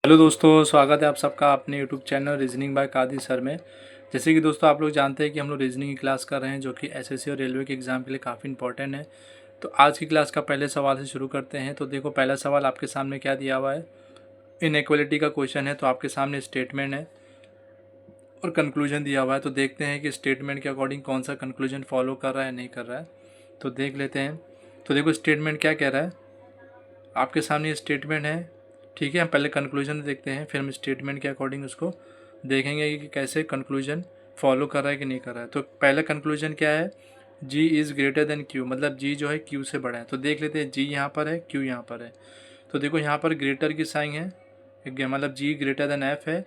Hello दोस्तों, स्वागत है आप सबका अपने YouTube channel reasoning by Kadir sir में। जैसे कि दोस्तों आप लोग जानते हैं कि हम लोग रीजनिंग की क्लास कर रहे हैं जो कि एसएससी और रेलवे के एग्ज़ाम के लिए काफ़ी इंपॉर्टेंट है। तो आज की क्लास का पहले सवाल से शुरू करते हैं। तो देखो, पहला सवाल आपके सामने क्या दिया हुआ है, इनइक्वालिटी का क्वेश्चन है। तो आपके सामने स्टेटमेंट है और कंक्लूजन दिया हुआ है। तो देखते हैं कि स्टेटमेंट के अकॉर्डिंग कौन सा कंक्लूजन फॉलो कर रहा है नहीं कर रहा है। तो देख लेते हैं। तो देखो स्टेटमेंट क्या कह रहा है, आपके सामने ये स्टेटमेंट है। ठीक है, हम पहले कंक्लूजन देखते हैं, फिर हम स्टेटमेंट के अकॉर्डिंग उसको देखेंगे कि कैसे कंक्लूजन फॉलो कर रहा है कि नहीं कर रहा है। तो पहला कंक्लूजन क्या है, जी इज़ ग्रेटर देन क्यू, मतलब जी जो है क्यू से बड़ा है। तो देख लेते हैं, जी यहाँ पर है, क्यू यहाँ पर है। तो देखो यहाँ पर ग्रेटर की साइन है, मतलब जी ग्रेटर देन एफ है,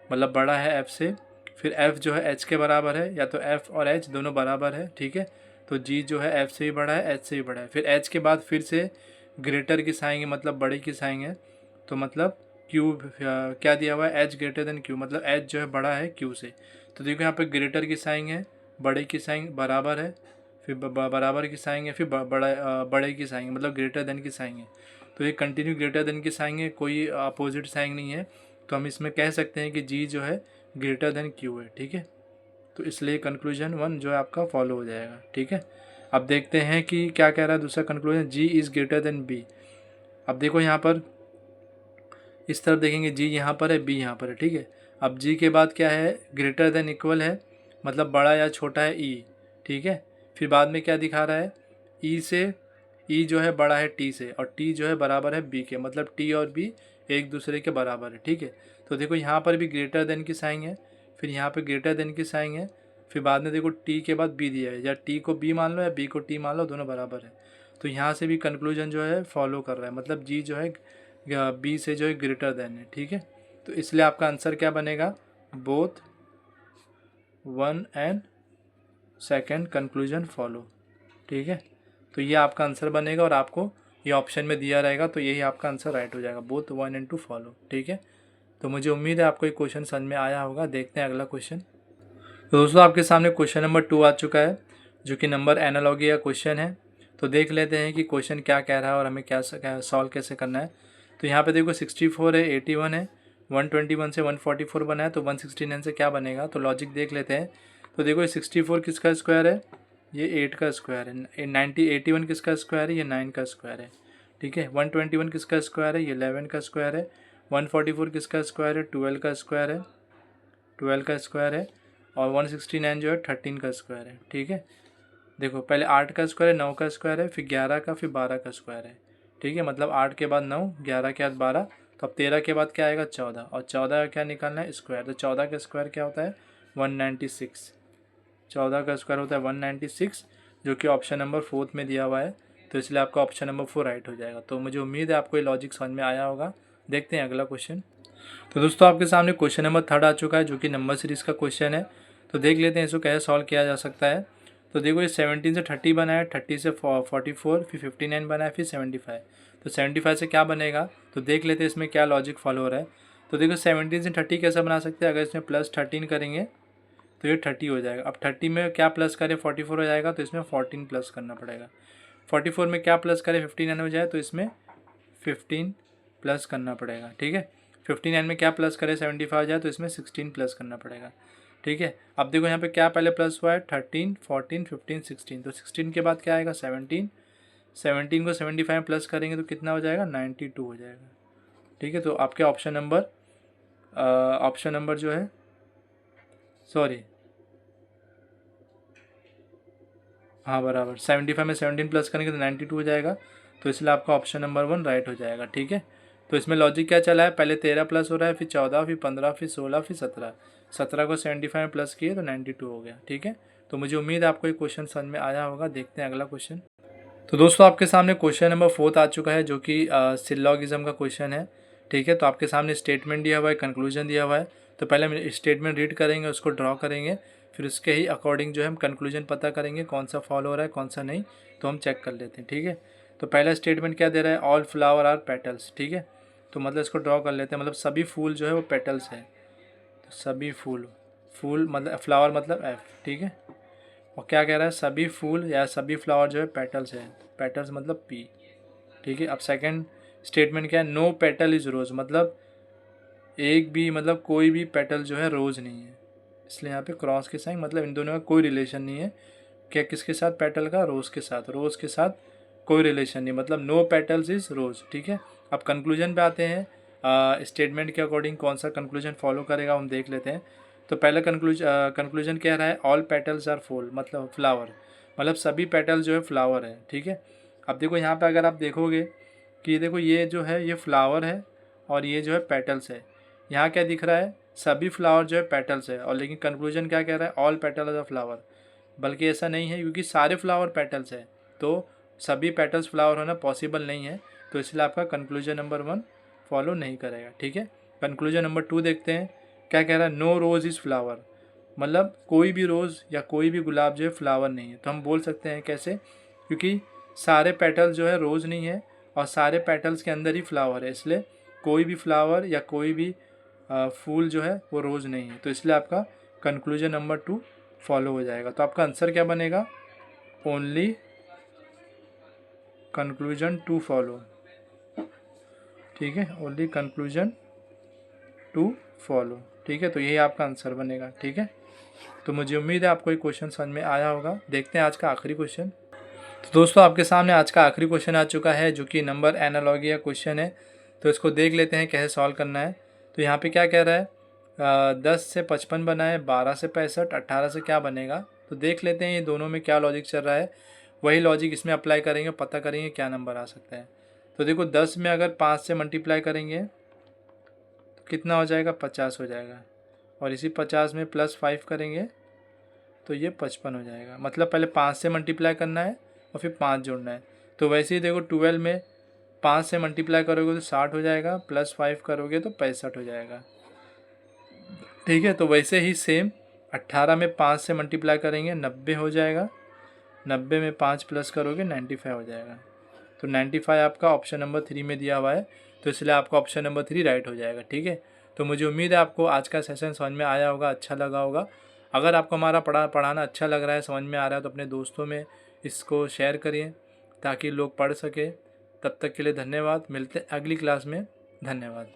मतलब बड़ा है एफ से। फिर एफ जो है एच के बराबर है, या तो एफ और एच दोनों बराबर है। ठीक है, तो जी जो है एफ से भी बड़ा है, एच से भी बड़ा है। फिर एच के बाद फिर से ग्रेटर की साइन है, मतलब बड़े की साइन है। तो मतलब क्यू क्या दिया हुआ है, एच ग्रेटर देन क्यू, मतलब एच जो है बड़ा है क्यू से। तो देखो यहाँ पे ग्रेटर की साइन है, बड़े की साइन बराबर है, फिर बराबर की साइन है, फिर बड़े की साइन है, मतलब ग्रेटर देन की साइन है। तो ये कंटिन्यू ग्रेटर देन की साइन है, कोई अपोजिट साइन नहीं है। तो हम इसमें कह सकते हैं कि जी जो है ग्रेटर देन क्यू है। ठीक है, तो इसलिए कंक्लूजन वन जो है आपका फॉलो हो जाएगा। ठीक है, अब देखते हैं कि क्या कह रहा है दूसरा conclusion, G is greater than B. अब देखो यहाँ पर इस तरफ देखेंगे, जी यहाँ पर है, बी यहाँ पर है। ठीक है, अब जी के बाद क्या है, ग्रेटर देन इक्वल है, मतलब बड़ा या छोटा है ई। ठीक है, फिर बाद में क्या दिखा रहा है, ई से, ई जो है बड़ा है टी से, और टी जो है बराबर है बी के, मतलब टी और बी एक दूसरे के बराबर है। ठीक है, तो देखो यहाँ पर भी ग्रेटर देन की साइन है, फिर यहाँ पर ग्रेटर देन की साइन है, फिर बाद में देखो टी के बाद बी दिया है, या टी को बी मान लो या बी को टी मान लो, दोनों बराबर है। तो यहाँ से भी कंक्लूजन जो है फॉलो कर रहा है, मतलब जी जो है बी से जो है ग्रेटर देन है। ठीक है, तो इसलिए आपका आंसर क्या बनेगा, both one and second conclusion follow. ठीक है, तो ये आपका आंसर बनेगा, और आपको ये ऑप्शन में दिया रहेगा, तो यही आपका आंसर राइट हो जाएगा, both one and two follow. ठीक है, तो मुझे उम्मीद है आपको ये क्वेश्चन समझ में आया होगा। देखते हैं अगला क्वेश्चन। तो दोस्तों आपके सामने क्वेश्चन नंबर 2 आ चुका है, जो कि नंबर एनालॉजी का क्वेश्चन है। तो देख लेते हैं कि क्वेश्चन क्या कह रहा है और हमें क्या सॉल्व कैसे करना है। तो यहाँ पे देखो 64 है, 81 है, 121 से 144 बना है, तो 169 से क्या बनेगा। तो लॉजिक देख लेते हैं। तो देखो ये 64 किसका स्क्वायर है, ये 8 का स्क्वायर है। 81 किसका स्क्वायर है, ये 9 का स्क्वायर है। ठीक है, 121 किसका स्क्वायर है, ये 11 का स्क्वायर है। 144 किसका स्क्वायर है, 12 का स्क्वायर है, 12 का स्क्वायर है। और 169 जो है 13 का स्क्वायर है। ठीक है, देखो पहले 8 का स्क्वायर है, 9 का स्क्वायर है, फिर 11 का, फिर 12 का स्क्वायर है। ठीक है, मतलब 8 के बाद 9, 11 के बाद 12, तो अब 13 के बाद क्या आएगा, 14, और 14 का क्या निकालना है, स्क्वायर। तो 14 का स्क्वायर क्या होता है, 196। 14 का स्क्वायर होता है 196, जो कि ऑप्शन नंबर 4 में दिया हुआ है। तो इसलिए आपका ऑप्शन नंबर 4 राइट हो जाएगा। तो मुझे उम्मीद है आपको ये लॉजिक समझ में आया होगा। देखते हैं अगला क्वेश्चन। तो दोस्तों आपके सामने क्वेश्चन नंबर 3 आ चुका है, जो कि नंबर सीरीज़ का क्वेश्चन है। तो देख लेते हैं इसको कैसे सॉल्व किया जा सकता है। तो देखो ये 17 से 30 बना है, 30 से 44, फिर 59 बना है, फिर 75। तो 75 से क्या बनेगा, तो देख लेते हैं इसमें क्या लॉजिक फॉलो हो रहा है। तो देखो 17 से 30 कैसे बना सकते हैं, अगर इसमें प्लस 13 करेंगे तो ये 30 हो जाएगा। अब 30 में क्या प्लस करें, 44 हो जाएगा, तो इसमें 14 प्लस करना पड़ेगा। 44 में क्या प्लस करें, 59 हो जाए, तो इसमें 15 प्लस करना पड़ेगा। ठीक है, 59 में क्या प्लस करें, 75 हो जाए, तो इसमें 16 प्लस करना पड़ेगा। ठीक है, अब देखो यहाँ पे क्या पहले प्लस हुआ है, 13, 14, 15, 16, तो 16 के बाद क्या आएगा, 17। 17 को 75 में प्लस करेंगे तो कितना हो जाएगा, 92 हो जाएगा। ठीक है, तो आपके ऑप्शन नंबर जो है, सॉरी, हाँ बराबर, 75 में 17 प्लस करेंगे तो 92 हो जाएगा। तो इसलिए आपका ऑप्शन नंबर 1 राइट हो जाएगा। ठीक है, तो इसमें लॉजिक क्या चला है, पहले 13 प्लस हो रहा है, फिर 14, फिर 15, फिर 16, फिर 17। 17 को 75 में प्लस किए तो 92 हो गया। ठीक है, तो मुझे उम्मीद है आपको ये क्वेश्चन समझ में आया होगा। देखते हैं अगला क्वेश्चन। तो दोस्तों आपके सामने क्वेश्चन नंबर 4 आ चुका है, जो कि सिलोगिज्म का क्वेश्चन है। ठीक है, तो आपके सामने स्टेटमेंट दिया हुआ है, कंक्लूजन दिया हुआ है। तो पहले हम स्टेटमेंट रीड करेंगे, उसको ड्रॉ करेंगे, फिर उसके ही अकॉर्डिंग जो है हम कंक्लूजन पता करेंगे कौन सा फॉलो हो रहा है कौन सा नहीं। तो हम चेक कर लेते हैं। ठीक है, तो पहला स्टेटमेंट क्या दे रहा है, ऑल फ्लावर आर पेटल्स। ठीक है, तो मतलब इसको ड्रॉ कर लेते हैं, मतलब सभी फूल जो है वो पेटल्स है। तो सभी फूल, फूल मतलब फ्लावर मतलब एफ। ठीक है, और क्या कह रहा है, सभी फूल या सभी फ्लावर जो है पेटल्स है, पेटल्स मतलब पी। ठीक है, अब सेकंड स्टेटमेंट क्या है, नो पेटल इज रोज, मतलब एक भी मतलब कोई भी पेटल जो है रोज़ नहीं है, इसलिए यहाँ पे क्रॉस के साइन, मतलब इन दोनों का कोई रिलेशन नहीं है। क्या किसके साथ? पेटल का, रोज़ के साथ। रोज़ के साथ कोई रिलेशन नहीं, मतलब नो पेटल्स इज़ रोज़। ठीक है, अब कंक्लूजन पे आते हैं। स्टेटमेंट के अकॉर्डिंग कौन सा कंक्लूजन फॉलो करेगा हम देख लेते हैं। तो पहला कंक्लूजन कह रहा है ऑल पेटल्स आर फुल, मतलब फ्लावर, मतलब सभी पेटल जो है फ्लावर है। ठीक है, अब देखो यहाँ पे अगर आप देखोगे कि देखो ये जो है ये फ्लावर है और ये जो है पेटल्स है। यहाँ क्या दिख रहा है? सभी फ्लावर जो है पेटल्स है, और लेकिन कंक्लूजन क्या कह रहा है? All petal of flower. बल्कि ऐसा नहीं है, क्योंकि सारे फ्लावर पेटल्स है, तो सभी पेटल्स फ्लावर होना पॉसिबल नहीं है, तो इसलिए आपका कंक्लूजन नंबर 1 फॉलो नहीं करेगा। ठीक है, कंक्लूजन नंबर 2 देखते हैं क्या कह रहा है। नो रोज़ इज़ फ्लावर, मतलब कोई भी रोज़ या कोई भी गुलाब जो है फ्लावर नहीं है। तो हम बोल सकते हैं कैसे? क्योंकि सारे पेटल्स जो है रोज़ नहीं है और सारे पेटल्स के अंदर ही फ्लावर है, इसलिए कोई भी फ्लावर या कोई भी फूल जो है वो रोज़ नहीं है, तो इसलिए आपका कंक्लूजन नंबर 2 फॉलो हो जाएगा। तो आपका आंसर क्या बनेगा? Only conclusion 2 follow. ठीक है, ओनली कंक्लूजन 2 फॉलो। ठीक है, तो यही आपका आंसर बनेगा। ठीक है, तो मुझे उम्मीद है आपको ये क्वेश्चन समझ में आया होगा। देखते हैं आज का आखिरी क्वेश्चन। तो दोस्तों आपके सामने आज का आखिरी क्वेश्चन आ चुका है, जो कि नंबर एनालॉगी या क्वेश्चन है। तो इसको देख लेते हैं कैसे सॉल्व करना है। तो यहाँ पे क्या कह रहा है? 10 से 55 बना है, 12 से 65, 18 से क्या बनेगा? तो देख लेते हैं ये दोनों में क्या लॉजिक चल रहा है, वही लॉजिक इसमें अप्लाई करेंगे, पता करेंगे क्या नंबर आ सकता है। तो देखो 10 में अगर 5 से मल्टीप्लाई करेंगे तो कितना हो जाएगा? 50 हो जाएगा, और इसी 50 में +5 करेंगे तो ये 55 हो जाएगा। मतलब पहले 5 से मल्टीप्लाई करना है और फिर 5 जोड़ना है। तो वैसे ही देखो 12 में 5 से मल्टीप्लाई करोगे तो 60 हो जाएगा, +5 करोगे तो 65 हो जाएगा। ठीक है, तो वैसे ही सेम 18 में 5 से मल्टीप्लाई करेंगे 90 हो जाएगा, 90 में 5 प्लस करोगे 95 हो जाएगा। तो 95 आपका ऑप्शन नंबर 3 में दिया हुआ है, तो इसलिए आपका ऑप्शन नंबर 3 राइट हो जाएगा। ठीक है, तो मुझे उम्मीद है आपको आज का सेशन समझ में आया होगा, अच्छा लगा होगा। अगर आपको हमारा पढ़ाना अच्छा लग रहा है, समझ में आ रहा है, तो अपने दोस्तों में इसको शेयर करिए ताकि लोग पढ़ सके। तब तक के लिए धन्यवाद, मिलते हैं अगली क्लास में। धन्यवाद।